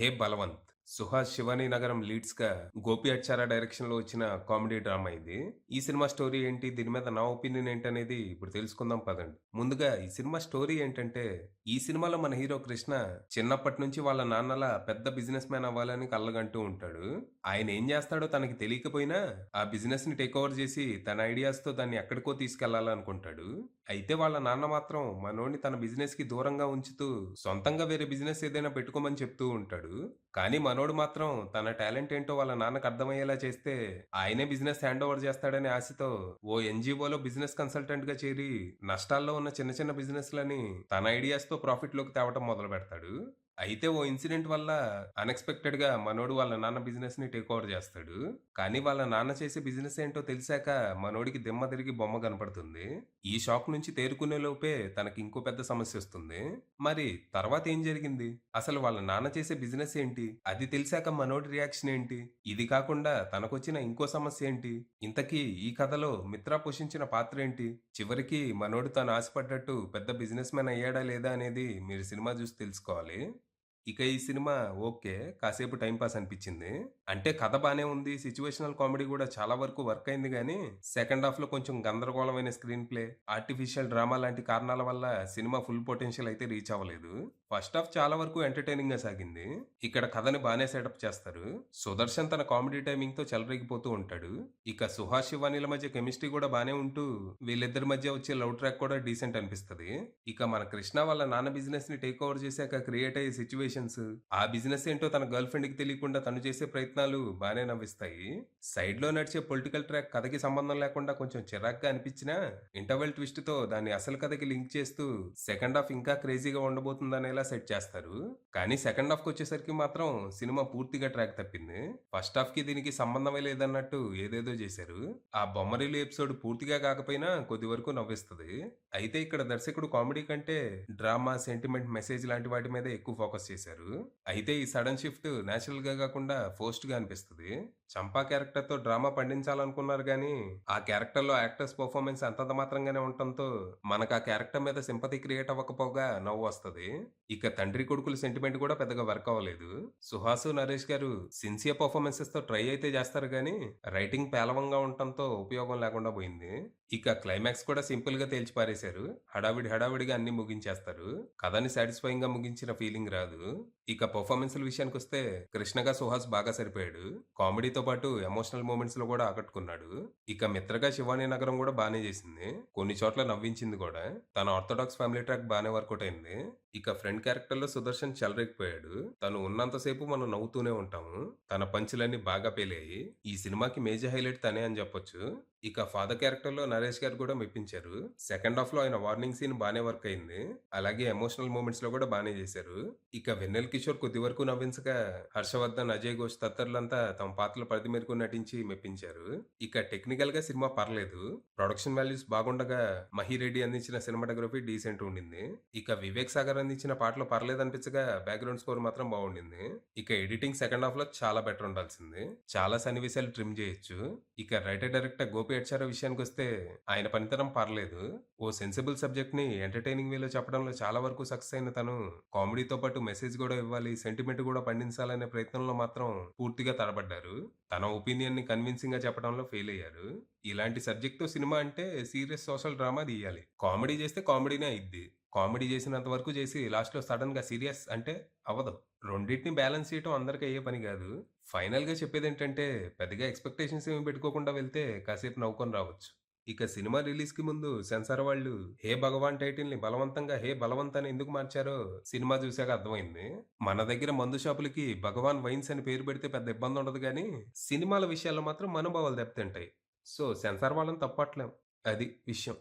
హే బలవంత్. సుహాస్ శివానీ నగరం లీడ్స్‌గా గోపి అచ్చారా డైరెక్షన్‌లో వచ్చిన కామెడీ డ్రామా ఇది. ఈ సినిమా స్టోరీ ఏంటి? దీని మీద నా ఒపీనియన్ ఏంటనేది ఇప్పుడు తెలుసుకుందాం పదండి. ముందుగా ఈ సినిమా స్టోరీ ఏంటంటే, ఈ సినిమాలో మన హీరో కృష్ణ చిన్నప్పటి నుంచి వాళ్ళ నాన్నలా పెద్ద బిజినెస్ మ్యాన్ అవ్వాలని కలలుగంటూ ఉంటాడు. ఆయన ఏం చేస్తాడో తనకి తెలియకపోయినా ఆ బిజినెస్‌ని టేక్ ఓవర్ చేసి తన ఐడియాస్‌తో దాన్ని ఎక్కడికో తీసుకెళ్లాలనుకుంటాడు. అయితే వాళ్ళ నాన్న మాత్రం మనోడిని తన బిజినెస్‌కి దూరంగా ఉంచుతూ సొంతంగా వేరే బిజినెస్ ఏదైనా పెట్టుకోమని చెప్తూ ఉంటాడు. కానీ మనోడు మాత్రం తన టాలెంట్ ఏంటో వాళ్ళ నాన్నకి అర్థమయ్యేలా చేస్తే, ఆయనే బిజినెస్ హ్యాండ్ ఓవర్ చేస్తాడనే ఆశతో ఓ ఎన్‌జీఓలో బిజినెస్ కన్సల్టెంట్‌గా చేరి, నష్టాల్లో ఉన్న చిన్న చిన్న బిజినెస్‌లని తన ఐడియాస్‌తో ప్రాఫిట్‌లోకి తేవటం మొదలుపెడతాడు. అయితే ఓ ఇన్సిడెంట్ వల్ల అన్‌ఎక్స్‌పెక్టెడ్‌గా మనోడు వాళ్ళ నాన్న బిజినెస్‌ని టేక్ ఓవర్ చేస్తాడు. కానీ వాళ్ళ నాన్న చేసే బిజినెస్ ఏంటో తెలిసాక మనోడికి దిమ్మ తిరిగి బొమ్మ కనపడుతుంది. ఈ షాక్ నుంచి తేరుకునే లోపే తనకి ఇంకో పెద్ద సమస్యొస్తుంది. మరి తర్వాత ఏం జరిగింది? అసలు వాళ్ళ నాన్న చేసే బిజినెస్ ఏంటి? అది తెలిసాక మనోడి రియాక్షన్ ఏంటి? ఇది కాకుండా తనకొచ్చిన ఇంకో సమస్య ఏంటి? ఇంతకీ ఈ కథలో మిత్రా పోషించిన పాత్ర ఏంటి? చివరికి మనోడు తాను ఆశపడ్డట్టు పెద్ద బిజినెస్ మ్యాన్ అయ్యాడా లేదా అనేది మీరు సినిమా చూసి తెలుసుకోవాలి. ఇక ఈ సినిమా ఓకే. కాసేపు టైమ్ పాస్ అనిపిచ్చింది. అంటే కథ బానే ఉంది. సిట్యుయేషనల్ కామెడీ గూడా చాలా వరకు వర్క్ అయింది గానీ, సెకండ్ హాఫ్‌లో కొంచెం గందరగోళమైన స్క్రీన్ ప్లే, ఆర్టిఫిషియల్ డ్రామా లాంటి కారణాల వల్ల సినిమా ఫుల్ పొటెన్షియల్ అయితే రీచ్ అవ్వలేదు. ఫస్ట్ హాఫ్ చాలా వరకు ఎంటర్‌టైనింగ్‌గా సాగింది. ఇక్కడ కథని బానే సెటప్ చేస్తారు. సుదర్శన్ తన కామెడీ టైమింగ్‌తో చెలరేగిపోతూ ఉంటాడు. ఇక సుహాస్, శివానీల మధ్య కెమిస్ట్రీ గూడా బానే ఉంటూ, వీళ్ళిద్దరి మధ్య వచ్చే లవ్ ట్రాక్ కూడా డీసెంట్ అనిపిస్తది. ఇక మన కృష్ణ వాళ్ళ నాన్న బిజినెస్‌ని టేక్ ఓవర్ చేశాక క్రియేట్ అయ్యే సిట్యుయేషన్స్, ఆ బిజినెస్ ఏంటో తన గర్ల్ ఫ్రెండ్‌కి తెలియకుండా తను చేసే ప్రయత్నాలు బానే నవ్విస్తాయి. సైడ్‌లో నడిచే పొలిటికల్ ట్రాక్ కథకి సంబంధం లేకుండా కొంచెం చిరాగ్గా అనిపించినా, ఇంటర్వెల్ ట్విస్ట్‌తో దాన్ని అసలు కథకి లింక్ చేస్తూ సెకండ్ హాఫ్ ఇంకా క్రేజీగా ఉండబోతుందనేలా సెట్ చేస్తారు. కానీ సెకండ్ హాఫ్‌కొచ్చేసరికి మాత్రం సినిమా పూర్తిగా ట్రాక్ తప్పింది. ఫస్ట్ హాఫ్‌కి దీనికి సంబంధమే లేదన్నట్టు ఏదేదో చేశారు. ఆ బొమ్మరిల్లు ఎపిసోడ్ పూర్తిగా కాకపోయినా కొద్ది వరకు నవ్విస్తది. అయితే ఇక్కడ దర్శకుడు కామెడీ కంటే డ్రామా, సెంటిమెంట్, మెసేజ్ లాంటి వాటి మీదే ఎక్కువ ఫోకస్ చేశారు. అయితే ఈ సడన్ షిఫ్ట్ నేచురల్‌గా గాకుండా ఫోర్స్డ్‌గా అనిపిస్తది. చంపా క్యారెక్టర్‌తో డ్రామా పండించాలనుకున్నారు గానీ, ఆ క్యారెక్టర్‌లో యాక్టర్స్ పెర్ఫార్మన్స్ అంతంత మాత్రంగానే ఉండటంతో, మనకు ఆ క్యారెక్టర్ మీద సింపతి క్రియేట్ అవ్వకపోగా నవ్వొస్తది. ఇక తండ్రి కొడుకుల సెంటిమెంట్ కూడా పెద్దగా వర్క్ అవ్వలేదు. సుహాసు, నరేష్ గారు సిన్సియర్ పెర్ఫార్మన్సెస్‌తో ట్రై అయితే చేస్తారు గానీ, రైటింగ్ పేలవంగా ఉండటంతో ఉపయోగం లేకుండా పోయింది. ఇక క్లైమాక్స్ కూడా సింపుల్‌గా తేల్చి పారేశారు. హడావిడిగా అన్నీ ముగించేస్తారు. కథని సాటిస్ఫైయింగ్‌గా ముగించిన ఫీలింగ్ రాదు. ఇక పెర్ఫార్మన్స్‌ల విషయానికొస్తే కృష్ణగా సుహాస్ బాగా సరిపోయాడు. కామెడీతో పాటు ఎమోషనల్ మూమెంట్స్‌లో కూడా ఆకట్టుకున్నాడు. ఇక మిత్రగా శివానీ నగరం కూడా బానే చేసింది. కొన్ని చోట్ల నవ్వించింది కూడా. తన ఆర్థోడాక్స్ ఫ్యామిలీ ట్రాక్ బానే వర్కౌట్ అయింది. ఇక ఫ్రెండ్ క్యారెక్టర్‌లో సుదర్శన్ చెలరేగిపోయాడు. తను ఉన్నంత సేపు మనం నవ్వుతూనే ఉంటాము. తన పంచులన్నీ బాగా పేలాయి. ఈ సినిమాకి మేజర్ హైలైట్ తనే అని చెప్పొచ్చు. ఇక ఫాదర్ క్యారెక్టర్‌లో నరేష్ గారు కూడా మెప్పించారు. సెకండ్ హాఫ్‌లో ఆయన వార్నింగ్ సీన్ బానే వర్క్ అయింది. అలాగే ఎమోషనల్ మూమెంట్స్‌లో కూడా బానే చేశారు. ఇక వెన్నెల కిషోర్ కొద్ది వరకు నవ్వించగా, హర్షవర్ధన్, అజయ్ ఘోష్ తదితరులంతా తమ పాత్రల పరిధి మేరకు నటించి మెప్పించారు. ఇక టెక్నికల్‌గా సినిమా పర్లేదు. ప్రొడక్షన్ వాల్యూస్ బాగుండగా, మహి రెడ్డి అందించిన సినిమాటోగ్రఫీ డీసెంట్ ఉండింది. ఇక వివేక్ సాగర్ అందించిన పాటలు పర్లేదనిపించగా, బ్యాక్‌గ్రౌండ్ స్కోర్ మాత్రం బావుండింది. ఇక ఎడిటింగ్ సెకండ్ హాఫ్‌లో చాలా బెటర్ ఉండాల్సింది. చాలా సన్నివేశాలు ట్రిమ్ చేయొచ్చు. ఇక రైటర్, డైరెక్టర్ గోపి అచ్చారా విషయానికొస్తే ఆయన పనితనం పర్లేదు. ఓ సెన్సిబుల్ సబ్జెక్ట్‌ని ఎంటర్‌టైనింగ్ వేలో చెప్పడంలో చాలా వరకు సక్సెస్ అయిన తను, కామెడీతో పాటు మెసేజ్ గూడా ఇవ్వాలి, సెంటిమెంట్ గూడా పండించాలనే ప్రయత్నంలో మాత్రం పూర్తిగా తడబడ్డారు. తన ఒపీనియన్‌ని కన్విన్సింగ్‌గా చెప్పడంలో ఫెయిల్ అయ్యారు. ఇలాంటి సబ్జెక్ట్‌తో సినిమా అంటే సీరియస్ సోషల్ డ్రామా తీయాలి. కామెడీ చేస్తే కామెడీనే అయిద్ది. కామెడీ చేసినంత వరకు చేసి లాస్ట్‌లో సడెన్‌గా సీరియస్ అంటే అవ్వదు. రెండిటిని బ్యాలెన్స్ చేయటం అందరికి అయ్యే పని గాదు. ఫైనల్‌గా చెప్పేదేంటంటే, పెద్దగా ఎక్స్‌పెక్టేషన్స్ ఏమి పెట్టుకోకుండా వెళ్తే కాసేపు నవ్వుకొని రావచ్చు. ఇక సినిమా రిలీజ్‌కి ముందు సెన్సార్ వాళ్ళు 'హే భగవాన్' టైటిల్‌ని బలవంతంగా 'హే బలవంత్' అని ఎందుకు మార్చారో సినిమా చూసాక అర్థమైంది. మన దగ్గర మందు షాపులకి 'భగవాన్ వైన్స్' అని పేరు పెడితే పెద్ద ఇబ్బందుండదు గానీ, సినిమాల విషయాల్లో మాత్రం మనోభావాలు దెబ్బతింటాయి. సో, సెన్సార్ వాళ్ళని తప్పట్లేం. అది విషయం.